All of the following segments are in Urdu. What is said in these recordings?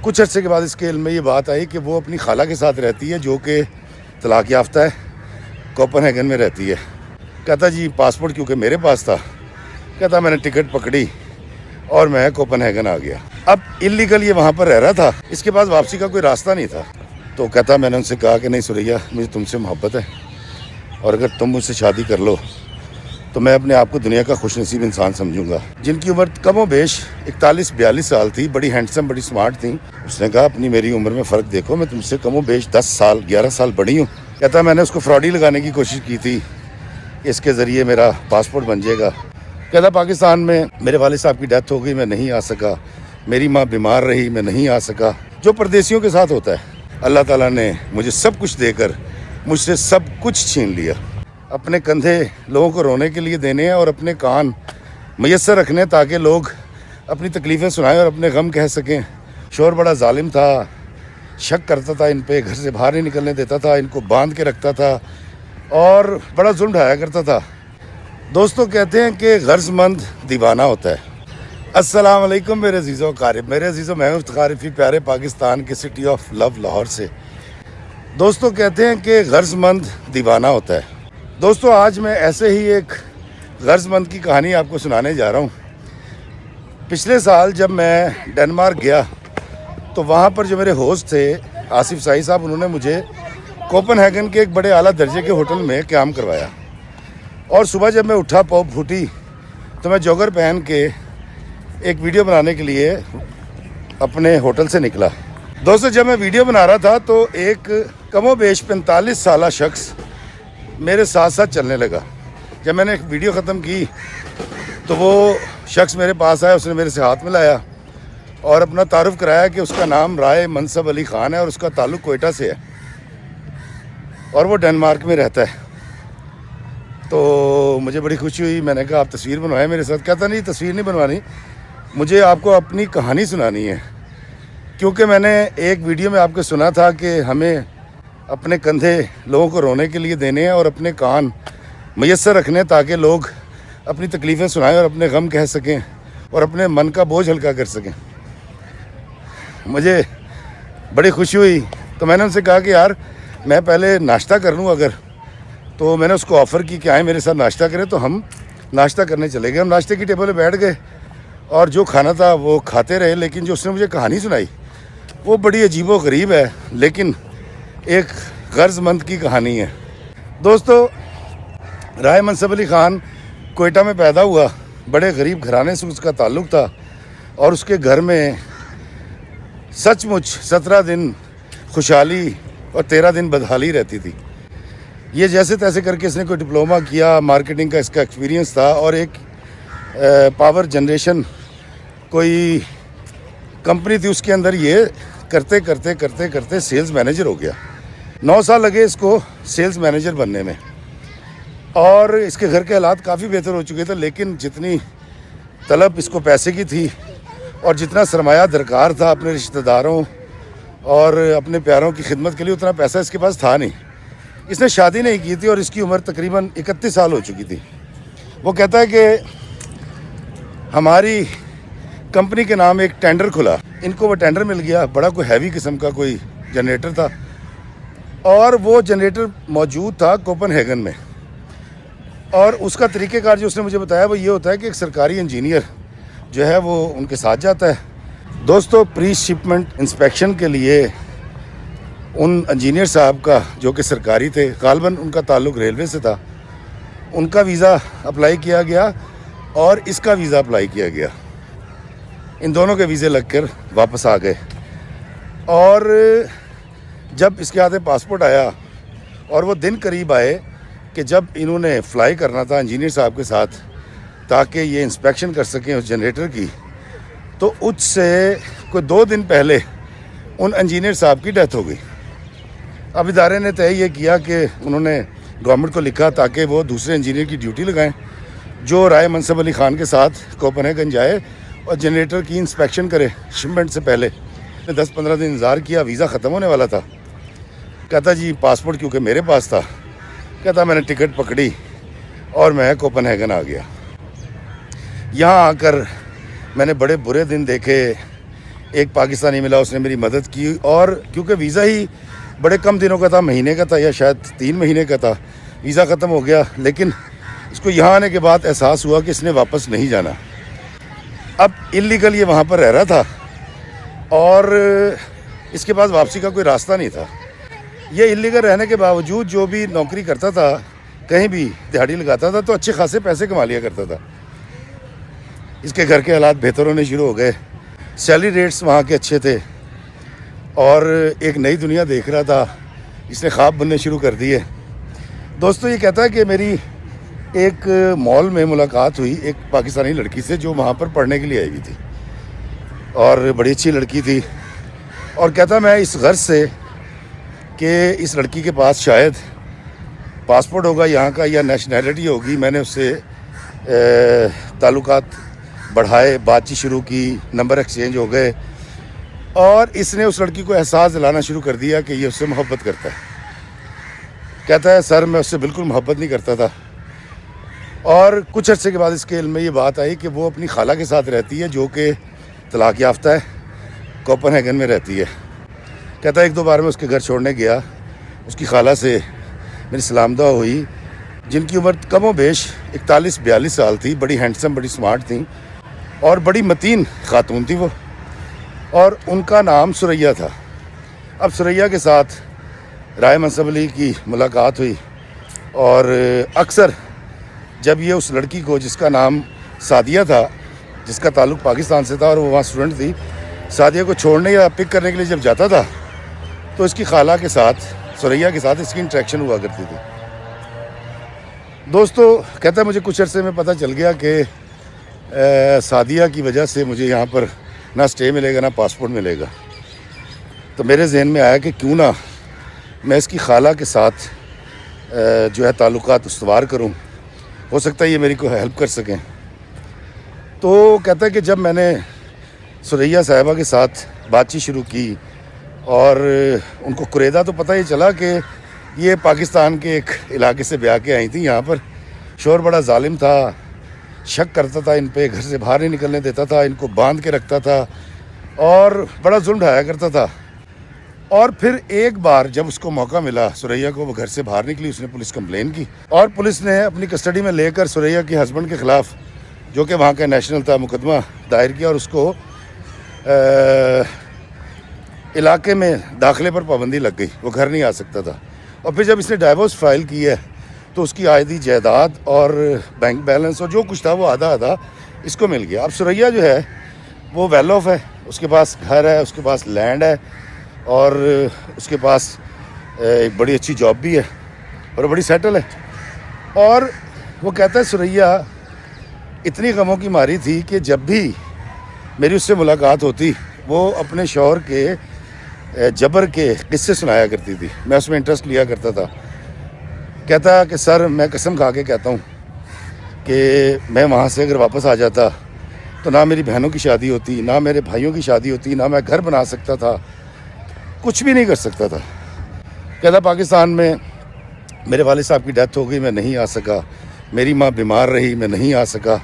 کچھ عرصے کے بعد اس کے علم میں یہ بات آئی کہ وہ اپنی خالہ کے ساتھ رہتی ہے جو کہ طلاق یافتہ ہے، کوپن ہیگن میں رہتی ہے۔ کہتا جی پاسپورٹ کیونکہ میرے پاس تھا، کہتا میں نے ٹکٹ پکڑی اور میں کوپن ہیگن آ گیا۔ اب انلیگل یہ وہاں پر رہ رہا تھا، اس کے بعد واپسی کا کوئی راستہ نہیں تھا۔ تو کہتا میں نے ان سے کہا کہ نہیں سوریا، مجھے تم سے محبت ہے اور اگر تم مجھ سے شادی کر لو تو میں اپنے آپ کو دنیا کا خوش نصیب انسان سمجھوں گا۔ جن کی عمر کم و بیش 41-42 سال تھی، بڑی ہینڈسم، بڑی سمارٹ تھیں۔ اس نے کہا اپنی میری عمر میں فرق دیکھو، میں تم سے کم و بیش 10 سال 11 سال بڑی ہوں۔ کہتا میں نے اس کو فراڈی لگانے کی کوشش کی تھی، اس کے ذریعے میرا پاسپورٹ بن جائے گا۔ کہتا پاکستان میں میرے والد صاحب کی ڈیتھ ہو گئی، میں نہیں آ سکا، میری ماں بیمار رہی، میں نہیں آ سکا۔ جو پردیسیوں کے ساتھ ہوتا ہے، اللہ تعالیٰ نے مجھے سب کچھ دے کر مجھ سے سب کچھ چھین لیا۔ اپنے کندھے لوگوں کو رونے کے لیے دینے ہیں اور اپنے کان میسر رکھنے تاکہ لوگ اپنی تکلیفیں سنائیں اور اپنے غم کہہ سکیں۔ شوہر بڑا ظالم تھا، شک کرتا تھا ان پہ، گھر سے باہر نہیں نکلنے دیتا تھا، ان کو باندھ کے رکھتا تھا اور بڑا ظلم ڈھایا کرتا تھا۔ دوستوں کہتے ہیں کہ غرض مند دیوانہ ہوتا ہے۔ السلام علیکم میرے عزیزوں اقارب، میرے عزیزوں میں افتخار فی پیارے پاکستان کے سٹی آف لو لاہور سے۔ دوستوں کہتے ہیں کہ غرض مند دیوانہ ہوتا ہے۔ دوستوں آج میں ایسے ہی ایک غرض مند کی کہانی آپ کو سنانے جا رہا ہوں۔ پچھلے سال جب میں ڈنمارک گیا تو وہاں پر جو میرے ہوسٹ تھے آصف سائی صاحب، انہوں نے مجھے کوپن ہیگن کے ایک بڑے اعلیٰ درجے کے ہوٹل میں قیام کروایا، اور صبح جب میں اٹھا پاؤ پھوٹی تو میں جوگر پہن کے ایک ویڈیو بنانے کے لیے اپنے ہوٹل سے نکلا۔ دوستو جب میں ویڈیو بنا رہا تھا تو ایک کم و بیش 45 سالہ شخص میرے ساتھ ساتھ چلنے لگا۔ جب میں نے ایک ویڈیو ختم کی تو وہ شخص میرے پاس آیا، اس نے میرے سے ہاتھ ملایا اور اپنا تعارف کرایا کہ اس کا نام رائے منصب علی خان ہے اور اس کا تعلق کوئٹہ سے ہے اور وہ ڈنمارک میں رہتا ہے۔ تو مجھے بڑی خوشی ہوئی، میں نے کہا آپ تصویر بنوائیں میرے ساتھ۔ کہتا نہیں تصویر نہیں بنوانی، مجھے آپ کو اپنی کہانی سنانی ہے، کیونکہ میں نے ایک ویڈیو میں آپ کو سنا تھا کہ ہمیں اپنے کندھے لوگوں کو رونے کے لیے دینے ہیں اور اپنے کان میسر رکھنے تاکہ لوگ اپنی تکلیفیں سنائیں اور اپنے غم کہہ سکیں اور اپنے من کا بوجھ ہلکا کر سکیں۔ مجھے بڑی خوشی ہوئی تو میں نے ان سے کہا کہ یار میں پہلے ناشتہ کر لوں اگر، تو میں نے اس کو آفر کی کہ آئیں میرے ساتھ ناشتہ کریں، تو ہم ناشتہ کرنے چلے گئے۔ ہم ناشتے کی ٹیبل پہ بیٹھ گئے اور جو کھانا تھا وہ کھاتے رہے، لیکن جو اس نے مجھے کہانی سنائی وہ بڑی عجیب و غریب ہے، لیکن ایک غرض مند کی کہانی ہے۔ دوستو رائے منصب علی خان کوئٹہ میں پیدا ہوا، بڑے غریب گھرانے سے اس کا تعلق تھا اور اس کے گھر میں سچ مچ 17 دن خوشحالی اور 13 دن بدحالی رہتی تھی۔ یہ جیسے تیسے کر کے اس نے کوئی ڈپلومہ کیا، مارکیٹنگ کا اس کا ایکسپیرینس تھا اور ایک پاور جنریشن کوئی کمپنی تھی، اس کے اندر یہ کرتے کرتے کرتے کرتے سیلز مینیجر ہو گیا۔ 9 سال لگے اس کو سیلز مینیجر بننے میں، اور اس کے گھر کے حالات کافی بہتر ہو چکے تھے، لیکن جتنی طلب اس کو پیسے کی تھی اور جتنا سرمایہ درکار تھا اپنے رشتہ داروں اور اپنے پیاروں کی خدمت کے لیے، اتنا پیسہ اس کے پاس تھا نہیں۔ اس نے شادی نہیں کی تھی اور اس کی عمر تقریباً 31 سال ہو چکی تھی۔ وہ کہتا ہے کہ ہماری کمپنی کے نام ایک ٹینڈر کھلا، ان کو وہ ٹینڈر مل گیا، بڑا کوئی ہیوی قسم کا کوئی جنریٹر تھا، اور وہ جنریٹر موجود تھا کوپن ہیگن میں۔ اور اس کا طریقہ کار جو اس نے مجھے بتایا وہ یہ ہوتا ہے کہ ایک سرکاری انجینئر جو ہے وہ ان کے ساتھ جاتا ہے۔ دوستو پری شپمنٹ انسپیکشن کے لیے ان انجینئر صاحب کا جو کہ سرکاری تھے، غالباً ان کا تعلق ریلوے سے تھا، ان کا ویزا اپلائی کیا گیا اور اس کا ویزا اپلائی کیا گیا۔ ان دونوں کے ویزے لگ کر واپس آ گئے، اور جب اس کے ہاتھ پاسپورٹ آیا اور وہ دن قریب آئے کہ جب انہوں نے فلائی کرنا تھا انجینئر صاحب کے ساتھ تاکہ یہ انسپیکشن کر سکیں اس جنریٹر کی، تو اس سے کوئی 2 دن پہلے ان انجینئر صاحب کی ڈیتھ ہو گئی۔ اب ادارے نے طے یہ کیا کہ انہوں نے گورنمنٹ کو لکھا تاکہ وہ دوسرے انجینئر کی ڈیوٹی لگائیں جو رائے منصب علی خان کے ساتھ کوپن ہیگن جائے اور جنریٹر کی انسپیکشن کرے شپمنٹ سے پہلے۔ 10-15 دن انتظار کیا، ویزا ختم ہونے والا تھا۔ کہتا جی پاسپورٹ کیونکہ میرے پاس تھا، کہتا میں نے ٹکٹ پکڑی اور میں کوپن ہیگن آ گیا۔ یہاں آ کر میں نے بڑے برے دن دیکھے، ایک پاکستانی ملا, اس نے میری مدد کی, اور کیونکہ ویزا ہی بڑے کم دنوں کا تھا, مہینے کا تھا یا شاید 3 مہینے کا تھا, ویزا ختم ہو گیا. لیکن اس کو یہاں آنے کے بعد احساس ہوا کہ اس نے واپس نہیں جانا. اب اللیگل یہ وہاں پر رہ رہا تھا اور اس کے پاس واپسی کا کوئی راستہ نہیں تھا. یہ اللیگل رہنے کے باوجود جو بھی نوکری کرتا تھا, کہیں بھی دہاڑی لگاتا تھا, تو اچھے خاصے پیسے کما لیا کرتا تھا. اس کے گھر کے حالات بہتر ہونے شروع ہو گئے, سیلری ریٹس وہاں کے اچھے تھے, اور ایک نئی دنیا دیکھ رہا تھا. اس نے خواب بننے شروع کر دیے. دوستو, یہ کہتا ہے کہ میری ایک مال میں ملاقات ہوئی ایک پاکستانی لڑکی سے جو وہاں پر پڑھنے کے لیے آئی ہوئی تھی, اور بڑی اچھی لڑکی تھی. اور کہتا میں اس غرض سے کہ اس لڑکی کے پاس شاید پاسپورٹ ہوگا یہاں کا یا نیشنلٹی ہوگی, میں نے اس سے تعلقات بڑھائے, بات چیت شروع کی, نمبر ایکسچینج ہو گئے, اور اس نے اس لڑکی کو احساس دلانا شروع کر دیا کہ یہ اس سے محبت کرتا ہے. کہتا ہے سر میں اس سے بالکل محبت نہیں کرتا تھا, اور کچھ عرصے کے بعد اس کے علم میں یہ بات آئی کہ وہ اپنی خالہ کے ساتھ رہتی ہے جو کہ طلاق یافتہ ہے, کوپن ہیگن میں رہتی ہے. کہتا ہے 1-2 بار میں اس کے گھر چھوڑنے گیا, اس کی خالہ سے میری سلام دعا ہوئی, جن کی عمر کم و بیش 41-42 سال تھی, بڑی ہینڈسم, بڑی سمارٹ تھیں, اور بڑی متین خاتون تھی وہ, اور ان کا نام ثریا تھا. اب ثریا کے ساتھ رائے منصب علی کی ملاقات ہوئی, اور اکثر جب یہ اس لڑکی کو جس کا نام سعدیہ تھا, جس کا تعلق پاکستان سے تھا اور وہ وہاں اسٹوڈنٹ تھی, سعدیہ کو چھوڑنے یا پک کرنے کے لیے جب جاتا تھا تو اس کی خالہ کے ساتھ, ثریا کے ساتھ اس کی انٹریکشن ہوا کرتی تھی. دوستو, کہتا ہے مجھے کچھ عرصے میں پتہ چل گیا کہ سعدیہ کی وجہ سے مجھے یہاں پر نہ سٹے ملے گا نہ پاسپورٹ ملے گا. تو میرے ذہن میں آیا کہ کیوں نہ میں اس کی خالہ کے ساتھ جو ہے تعلقات استوار کروں, ہو سکتا ہے یہ میری کو ہیلپ کر سکیں. تو کہتا ہے کہ جب میں نے ثریا صاحبہ کے ساتھ بات چیت شروع کی, اور ان کو قریدا تو پتہ ہی چلا کہ یہ پاکستان کے ایک علاقے سے بیاہ کے آئی تھیں یہاں پر. شوہر بڑا ظالم تھا, شک کرتا تھا ان پہ, گھر سے باہر نہیں نکلنے دیتا تھا, ان کو باندھ کے رکھتا تھا, اور بڑا ظلم ڈھایا کرتا تھا. اور پھر ایک بار جب اس کو موقع ملا ثریا کو, وہ گھر سے باہر نکلی, اس نے پولیس کمپلین کی, اور پولیس نے اپنی کسٹڈی میں لے کر ثریا کے ہسبینڈ کے خلاف, جو کہ وہاں کا نیشنل تھا, مقدمہ دائر کیا, اور اس کو علاقے میں داخلے پر پابندی لگ گئی, وہ گھر نہیں آ سکتا تھا. اور پھر جب اس نے ڈائیورس فائل کی ہے تو اس کی آئیدی جائیداد اور بینک بیلنس اور جو کچھ تھا وہ آدھا آدھا اس کو مل گیا. اب ثریا جو ہے وہ ویل آف ہے, اس کے پاس گھر ہے, اس کے پاس لینڈ ہے, اور اس کے پاس ایک بڑی اچھی جاب بھی ہے, اور بڑی سیٹل ہے. اور وہ کہتا ہے ثریا اتنی غموں کی ماری تھی کہ جب بھی میری اس سے ملاقات ہوتی وہ اپنے شوہر کے جبر کے قصے سنایا کرتی تھی. میں اس میں انٹرسٹ لیا کرتا تھا. کہتا کہ سر میں قسم کھا کے کہتا ہوں کہ میں وہاں سے اگر واپس آ جاتا تو نہ میری بہنوں کی شادی ہوتی, نہ میرے بھائیوں کی شادی ہوتی, نہ میں گھر بنا سکتا تھا, کچھ بھی نہیں کر سکتا تھا. کہتا پاکستان میں میرے والد صاحب کی ڈیتھ ہو گئی, میں نہیں آ سکا, میری ماں بیمار رہی, میں نہیں آ سکا,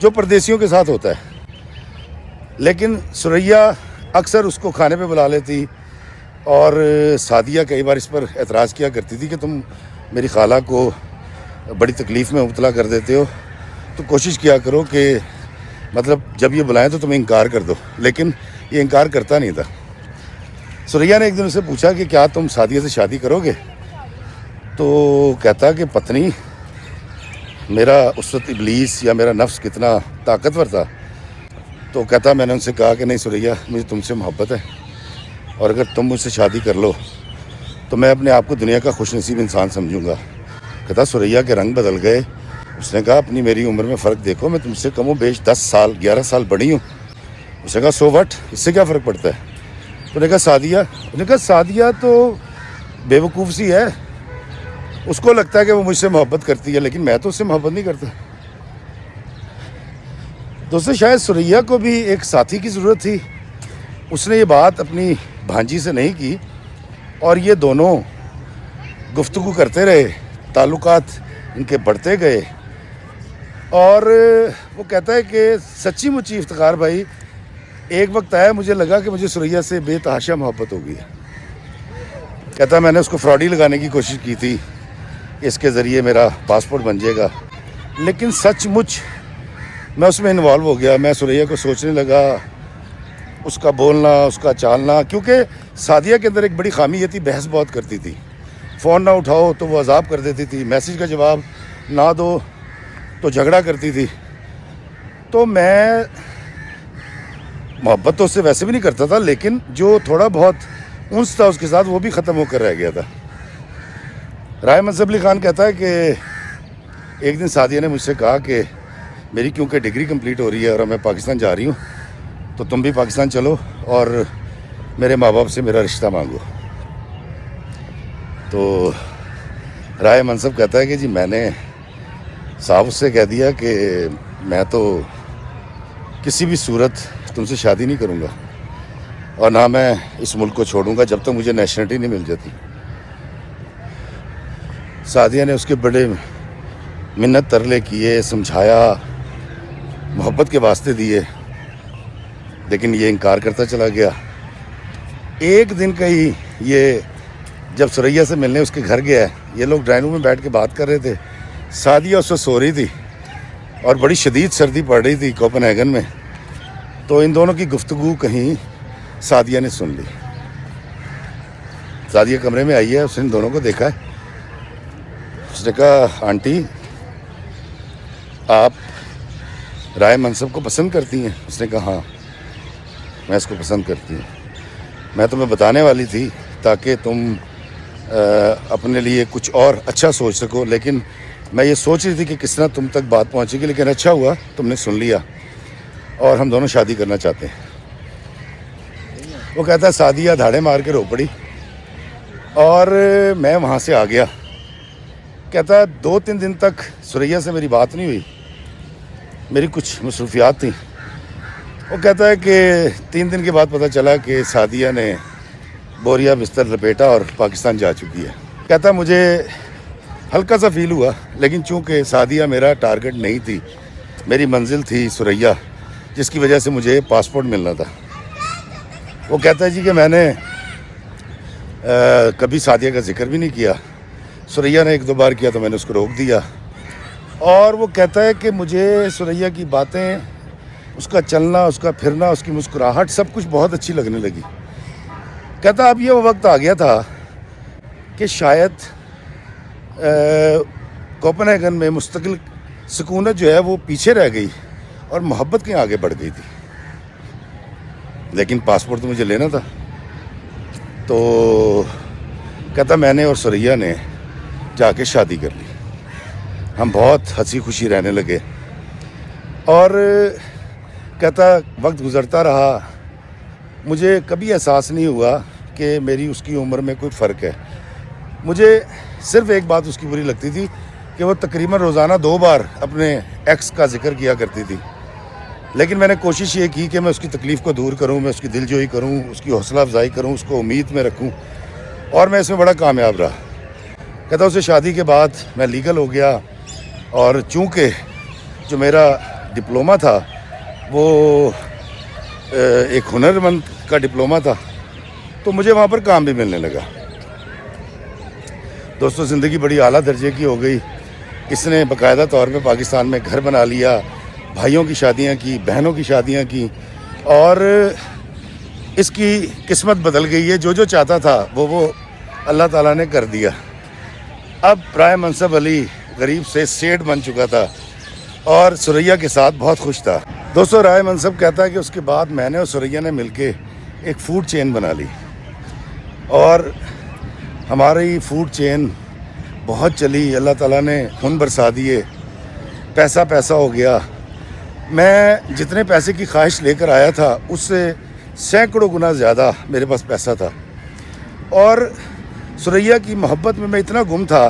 جو پردیسیوں کے ساتھ ہوتا ہے. لیکن ثریا اکثر اس کو کھانے پہ بلا لیتی, اور سعدیہ کئی بار اس پر اعتراض کیا کرتی تھی کہ تم میری خالہ کو بڑی تکلیف میں مبتلا کر دیتے ہو, تو کوشش کیا کرو کہ مطلب جب یہ بلائیں تو تم انکار کر دو. لیکن یہ انکار کرتا نہیں تھا. ثریا نے ایک دن اسے پوچھا کہ کیا تم سعدیہ سے شادی کرو گے؟ تو کہتا کہ پتنی میرا اس وقت ابلیس یا میرا نفس کتنا طاقتور تھا. تو کہتا میں نے ان سے کہا کہ نہیں ثریا, مجھے تم سے محبت ہے, اور اگر تم مجھ سے شادی کر لو تو میں اپنے آپ کو دنیا کا خوش نصیب انسان سمجھوں گا. کہتا ثریا کے رنگ بدل گئے. اس نے کہا اپنی میری عمر میں فرق دیکھو, میں تم سے کم و بیش 10 سال 11 سال بڑی ہوں. اس نے کہا سو وٹ, اس سے کیا فرق پڑتا ہے؟ تو نے کہا سعدیہ, اس نے کہا سعدیہ تو بے وقوف سی ہے, اس کو لگتا ہے کہ وہ مجھ سے محبت کرتی ہے, لیکن میں تو اس سے محبت نہیں کرتا. دوستو شاید ثریا کو بھی ایک ساتھی کی ضرورت تھی. اس نے یہ بات اپنی بھانجی سے نہیں کی, اور یہ دونوں گفتگو کرتے رہے, تعلقات ان کے بڑھتے گئے. اور وہ کہتا ہے کہ سچی مچی افتخار بھائی ایک وقت آیا مجھے لگا کہ مجھے سریا سے بے تحاشا محبت ہو گئی ہے. کہتا میں نے اس کو فراڈی لگانے کی کوشش کی تھی کہ اس کے ذریعے میرا پاسپورٹ بن جائے گا, لیکن سچ مچ میں اس میں انوالو ہو گیا. میں سریا کو سوچنے لگا, اس کا بولنا, اس کا چالنا, کیونکہ سعدیہ کے اندر ایک بڑی خامی یہ تھی, بحث بہت کرتی تھی. فون نہ اٹھاؤ تو وہ عذاب کر دیتی تھی, میسیج کا جواب نہ دو تو جھگڑا کرتی تھی. تو میں محبت تو اس سے ویسے بھی نہیں کرتا تھا, لیکن جو تھوڑا بہت انس تھا اس کے ساتھ وہ بھی ختم ہو کر رہ گیا تھا. رائے منصب علی خان کہتا ہے کہ ایک دن سعدیہ نے مجھ سے کہا کہ میری کیونکہ ڈگری کمپلیٹ ہو رہی ہے اور میں پاکستان جا رہی ہوں, تو تم بھی پاکستان چلو اور میرے ماں باپ سے میرا رشتہ مانگو. تو رائے منصب کہتا ہے کہ جی میں نے صاحب اس سے کہہ دیا کہ میں تو کسی بھی صورت تم سے شادی نہیں کروں گا اور نہ میں اس ملک کو چھوڑوں گا جب تک مجھے نیشنلٹی نہیں مل جاتی. سعدیہ نے اس کے بڑے منت ترلے کیے, سمجھایا, محبت کے واسطے دیے, لیکن یہ انکار کرتا چلا گیا. ایک دن کا ہی یہ جب سریا سے ملنے اس کے گھر گیا ہے, یہ لوگ ڈرائنگ روم میں بیٹھ کے بات کر رہے تھے. سعدیہ اس وقت سو رہی تھی اور بڑی شدید سردی پڑ رہی تھی کوپن ہیگن میں. تو ان دونوں کی گفتگو کہیں سعدیہ نے سن لی. سعدیہ کمرے میں آئی ہے, اس نے ان دونوں کو دیکھا ہے. اس نے کہا آنٹی آپ رائے منصب کو پسند کرتی ہیں؟ اس نے کہا ہاں میں اس کو پسند کرتی ہوں. میں تمہیں بتانے والی تھی تاکہ تم اپنے لیے کچھ اور اچھا سوچ سکو, لیکن میں یہ سوچ رہی تھی کہ کس طرح تم تک بات پہنچے گی, لیکن اچھا ہوا تم نے سن لیا اور ہم دونوں شادی کرنا چاہتے ہیں. وہ کہتا ہے سعدیہ دھاڑے مار کے رو پڑی اور میں وہاں سے آ گیا. کہتا ہے 2-3 دن تک سریا سے میری بات نہیں ہوئی, میری کچھ مصروفیات تھیں. وہ کہتا ہے کہ 3 دن کے بعد پتہ چلا کہ سعدیہ نے بوریا بستر لپیٹا اور پاکستان جا چکی ہے. کہتا ہے مجھے ہلکا سا فیل ہوا, لیکن چونکہ سعدیہ میرا ٹارگٹ نہیں تھی, میری منزل تھی سریا, جس کی وجہ سے مجھے پاسپورٹ ملنا تھا. وہ کہتا ہے جی کہ میں نے کبھی سعدیہ کا ذکر بھی نہیں کیا. سریا نے 1-2 بار کیا تو میں نے اس کو روک دیا. اور وہ کہتا ہے کہ مجھے سریا کی باتیں, اس کا چلنا, اس کا پھرنا, اس کی مسکراہٹ, سب کچھ بہت اچھی لگنے لگی. کہتا اب یہ وہ وقت آ گیا تھا کہ شاید کوپن ہیگن میں مستقل سکونت جو ہے وہ پیچھے رہ گئی اور محبت کہیں آگے بڑھ گئی تھی, لیکن پاسپورٹ تو مجھے لینا تھا. تو کہتا میں نے اور سریا نے جا کے شادی کر لی. ہم بہت ہنسی خوشی رہنے لگے اور کہتا وقت گزرتا رہا, مجھے کبھی احساس نہیں ہوا کہ میری اس کی عمر میں کوئی فرق ہے. مجھے صرف ایک بات اس کی بری لگتی تھی کہ وہ تقریباً روزانہ 2 بار اپنے ایکس کا ذکر کیا کرتی تھی, لیکن میں نے کوشش یہ کی کہ میں اس کی تکلیف کو دور کروں, میں اس کی دل جوئی کروں, اس کی حوصلہ افزائی کروں, اس کو امید میں رکھوں, اور میں اس میں بڑا کامیاب رہا. کہتا اسے شادی کے بعد میں لیگل ہو گیا اور چونکہ جو میرا ڈپلومہ تھا وہ ایک ہنرمند کا ڈپلومہ تھا, تو مجھے وہاں پر کام بھی ملنے لگا. دوستوں زندگی بڑی اعلیٰ درجے کی ہو گئی. اس نے باقاعدہ طور پہ پاکستان میں گھر بنا لیا, بھائیوں کی شادیاں کی, بہنوں کی شادیاں کی, اور اس کی قسمت بدل گئی ہے. جو جو چاہتا تھا وہ اللہ تعالیٰ نے کر دیا. اب رائے منصب علی غریب سے سیٹ بن چکا تھا اور سریا کے ساتھ بہت خوش تھا. دوستوں رائے منصب کہتا ہے کہ اس کے بعد میں نے اور سریا نے مل کے ایک فوڈ چین بنا لی اور ہماری فوڈ چین بہت چلی. اللہ تعالیٰ نے خون برسا دیے, پیسہ ہو گیا. میں جتنے پیسے کی خواہش لے کر آیا تھا اس سے سینکڑوں گنا زیادہ میرے پاس پیسہ تھا, اور سریا کی محبت میں اتنا گم تھا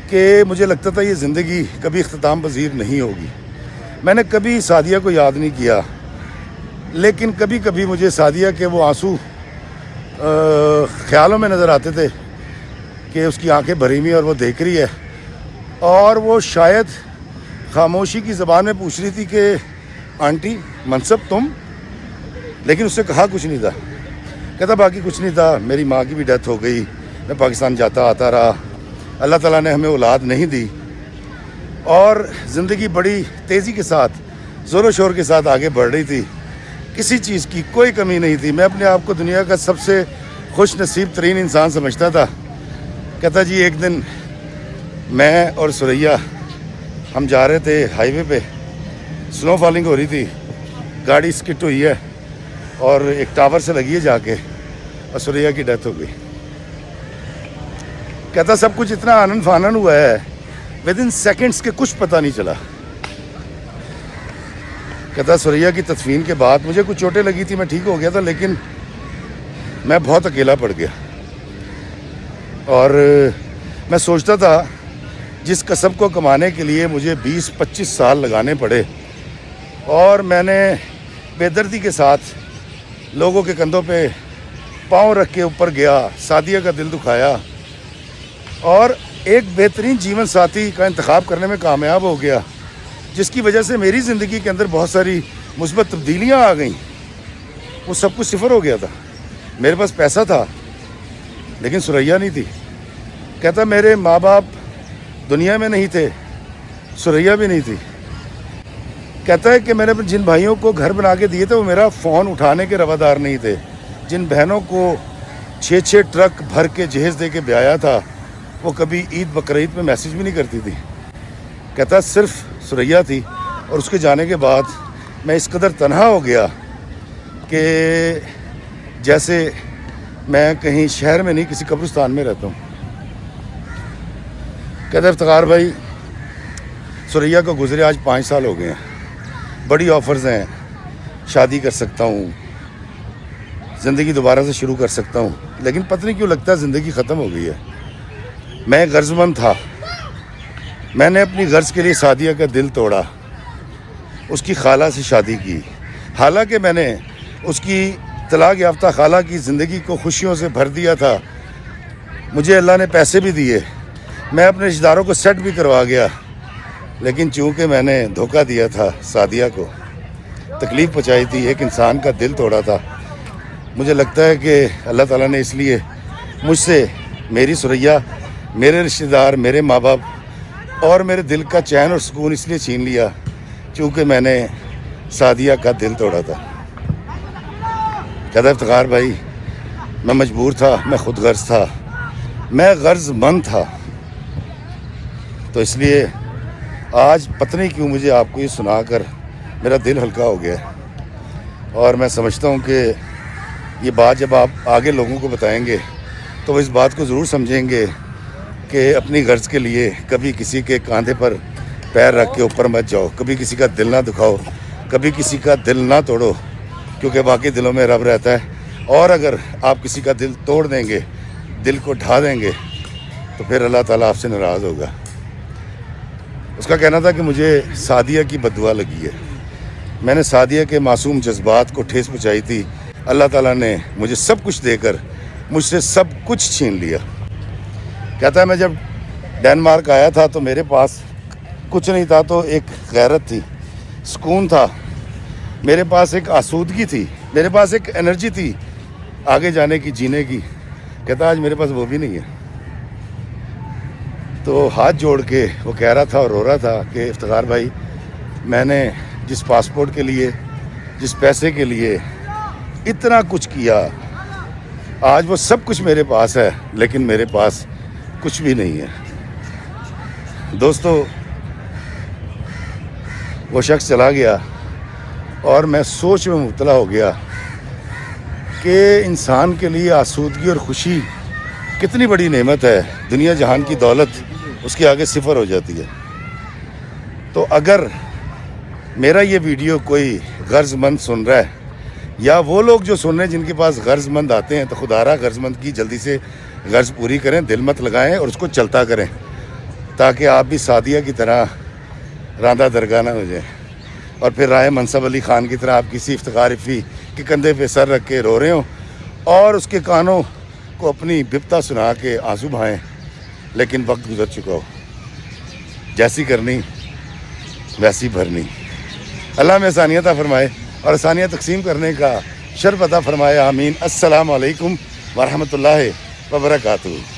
کہ مجھے لگتا تھا یہ زندگی کبھی اختتام پذیر نہیں ہوگی. میں نے کبھی سعدیہ کو یاد نہیں کیا, لیکن کبھی کبھی مجھے سعدیہ کے وہ آنسو خیالوں میں نظر آتے تھے کہ اس کی آنکھیں بھری ہوئی اور وہ دیکھ رہی ہے, اور وہ شاید خاموشی کی زبان میں پوچھ رہی تھی کہ آنٹی منصب تم. لیکن اس سے کہا کچھ نہیں تھا. کہتا باقی کچھ نہیں تھا, میری ماں کی بھی ڈیتھ ہو گئی, میں پاکستان جاتا آتا رہا, اللہ تعالیٰ نے ہمیں اولاد نہیں دی, اور زندگی بڑی تیزی کے ساتھ زور و شور کے ساتھ آگے بڑھ رہی تھی, کسی چیز کی کوئی کمی نہیں تھی. میں اپنے آپ کو دنیا کا سب سے خوش نصیب ترین انسان سمجھتا تھا. کہتا جی ایک دن میں اور سریا ہم جا رہے تھے ہائی وے پہ, سنو فالنگ ہو رہی تھی, گاڑی اسکٹ ہوئی ہے اور ایک ٹاور سے لگی ہے جا کے, اور سریا کی ڈیتھ ہو گئی. کہتا سب کچھ اتنا آنن فانن ہوا ہے, ود ان سیکنڈس کے کچھ پتہ نہیں چلا. کہتا سریا کی تدفین کے بعد مجھے کچھ چوٹیں لگی تھی, میں ٹھیک ہو گیا تھا, لیکن میں بہت اکیلا پڑ گیا. اور میں سوچتا تھا جس کسب کو کمانے کے لیے مجھے 20-25 سال لگانے پڑے, اور میں نے بے دردی کے ساتھ لوگوں کے کندھوں پہ پاؤں رکھ کے اوپر گیا, سعدیہ کا دل دکھایا, اور ایک بہترین جیون ساتھی کا انتخاب کرنے میں کامیاب ہو گیا, جس کی وجہ سے میری زندگی کے اندر بہت ساری مثبت تبدیلیاں آ گئیں. وہ سب کچھ صفر ہو گیا تھا. میرے پاس پیسہ تھا لیکن سریا نہیں تھی. کہتا میرے ماں باپ دنیا میں نہیں تھے, سریا بھی نہیں تھی. کہتا ہے کہ میں نے جن بھائیوں کو گھر بنا کے دیے تھے وہ میرا فون اٹھانے کے روادار نہیں تھے. جن بہنوں کو 6 ٹرک بھر کے جہیز دے کے بیایا تھا وہ کبھی عید بقرعید میں میسیج بھی نہیں کرتی تھی. کہتا صرف سریا تھی, اور اس کے جانے کے بعد میں اس قدر تنہا ہو گیا کہ جیسے میں کہیں شہر میں نہیں کسی قبرستان میں رہتا ہوں. کہتا افتخار بھائی سریا کو گزرے آج 5 سال ہو گئے ہیں, بڑی آفرز ہیں, شادی کر سکتا ہوں, زندگی دوبارہ سے شروع کر سکتا ہوں, لیکن پتہ نہیں کیوں لگتا ہے زندگی ختم ہو گئی ہے. میں غرض مند تھا, میں نے اپنی غرض کے لیے سعدیہ کا دل توڑا, اس کی خالہ سے شادی کی. حالانکہ میں نے اس کی طلاق یافتہ خالہ کی زندگی کو خوشیوں سے بھر دیا تھا, مجھے اللہ نے پیسے بھی دیے, میں اپنے رشتہ داروں کو سیٹ بھی کروا گیا, لیکن چونکہ میں نے دھوکہ دیا تھا, سعدیہ کو تکلیف پہنچائی تھی, ایک انسان کا دل توڑا تھا, مجھے لگتا ہے کہ اللہ تعالیٰ نے اس لیے مجھ سے میری سریا, میرے رشتہ دار, میرے ماں باپ اور میرے دل کا چین اور سکون اس لیے چھین لیا چونکہ میں نے سعدیہ کا دل توڑا تھا. کہتا افتخار بھائی میں مجبور تھا, میں خود غرض تھا, میں غرض مند تھا, تو اس لیے آج پتہ نہیں کیوں مجھے آپ کو یہ سنا کر میرا دل ہلکا ہو گیا. اور میں سمجھتا ہوں کہ یہ بات جب آپ آگے لوگوں کو بتائیں گے تو وہ اس بات کو ضرور سمجھیں گے کہ اپنی غرض کے لیے کبھی کسی کے کاندھے پر پیر رکھ کے اوپر مت جاؤ, کبھی کسی کا دل نہ دکھاؤ, کبھی کسی کا دل نہ توڑو, کیونکہ باقی دلوں میں رب رہتا ہے. اور اگر آپ کسی کا دل توڑ دیں گے, دل کو ڈھا دیں گے, تو پھر اللہ تعالیٰ آپ سے ناراض ہوگا. اس کا کہنا تھا کہ مجھے سعدیہ کی بد دعا لگی ہے, میں نے سعدیہ کے معصوم جذبات کو ٹھیس پہنچائی تھی, اللہ تعالیٰ نے مجھے سب کچھ دے کر مجھ سے سب کچھ چھین لیا. کہتا ہے میں جب ڈینمارک آیا تھا تو میرے پاس کچھ نہیں تھا, تو ایک غیرت تھی, سکون تھا, میرے پاس ایک آسودگی تھی, میرے پاس ایک انرجی تھی آگے جانے کی, جینے کی. کہتا آج میرے پاس وہ بھی نہیں ہے. تو ہاتھ جوڑ کے وہ کہہ رہا تھا اور رو رہا تھا کہ افتخار بھائی میں نے جس پاسپورٹ کے لیے, جس پیسے کے لیے اتنا کچھ کیا, آج وہ سب کچھ میرے پاس ہے لیکن میرے پاس کچھ بھی نہیں ہے. دوستو وہ شخص چلا گیا اور میں سوچ میں مبتلا ہو گیا کہ انسان کے لیے آسودگی اور خوشی کتنی بڑی نعمت ہے. دنیا جہان کی دولت اس کے آگے صفر ہو جاتی ہے. تو اگر میرا یہ ویڈیو کوئی غرض مند سن رہا ہے, یا وہ لوگ جو سن رہے ہیں جن کے پاس غرض مند آتے ہیں, تو خدا را غرض مند کی جلدی سے غرض پوری کریں, دل مت لگائیں اور اس کو چلتا کریں, تاکہ آپ بھی سعدیہ کی طرح راندہ درگاہ نہ ہو جائیں, اور پھر رائے منصب علی خان کی طرح آپ کسی افتخار افی کے کندھے پہ سر رکھ کے رو رہے ہوں اور اس کے کانوں کو اپنی بپتا سنا کے آنسو بہائیں, لیکن وقت گزر چکا ہو. جیسی کرنی ویسی بھرنی. اللہ میں آسانیت عطا فرمائے, اور آسانیاں تقسیم کرنے کا شرف عطا فرمائے، آمین۔ السلام علیکم ورحمۃ اللہ وبرکاتہ۔